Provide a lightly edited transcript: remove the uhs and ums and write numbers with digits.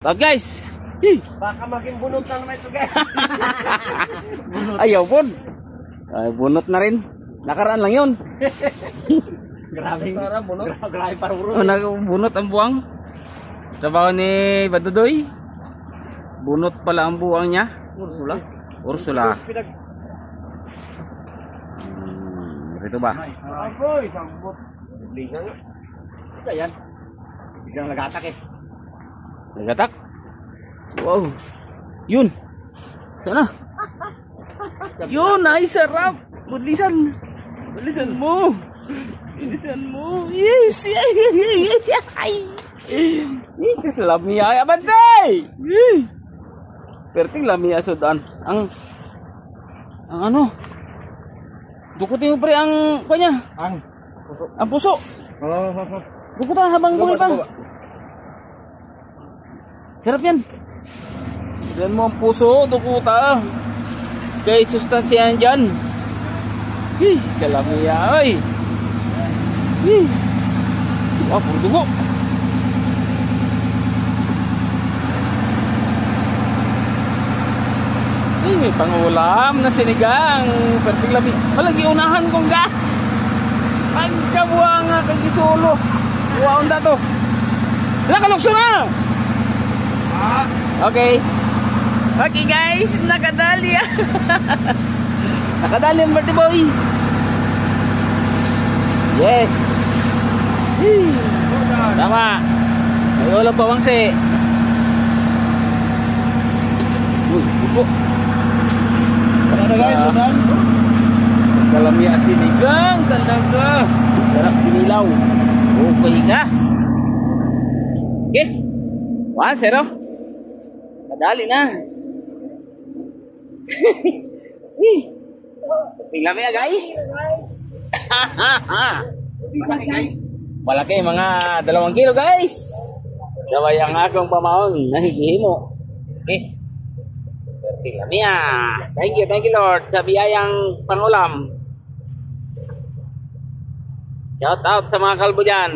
Tawag guys. Hey. Baka maging bunot na naman ito guys. Ayaw po. Ay, bunot na rin. Nakaraan lang yun. Grabe. Bunot. Grabe paruro. Bunot ang buwang. Trabaho ni Badudoy. Bunot pala ang buwang niya. Ursula. Ursula. Ito ba? Apoy, sambot. Biglang. Ito yan. Biglang nagatak eh. Nagatak? Wow. Yun. Sana? Yun, ay sarap. Bulisan. Bulisan mo. Bulisan mo. Yes. Ay. Ikas lamia. Abantay. Perting lamia sudan. Ang ano? Dukutin mo pre ang kanya. Ang puso. Ang puso. Dukutan habang buhay pa. Sarap yan. Yan mo ang puso, dukuta. Kay sustansya dyan. Hih, kalamiya ay. Hih. Wah, puro dugo. May pangulam na sinigang. Perting labi. Malagi unahan kong ga. Pagkabuha nga kag isulo. Waon da to. Nakalukso na. Okay. Okay guys, nakadali. Nakadali ang birthday boy. Yes. Tama. May ulam pa wangse. Buko. Ano guys, sudan? Kalamya sinigang talaga. Sarap dinilaw. Okay ka. Okay. 1-0. Madali na. Tingnan mo guys. Malaki mga 2 kilo guys. Gaway ang akong pamahon. Nahihimo. Okay. Thank you Lord sa biyayang pangulam. Shout out sa mga kalbo dyan.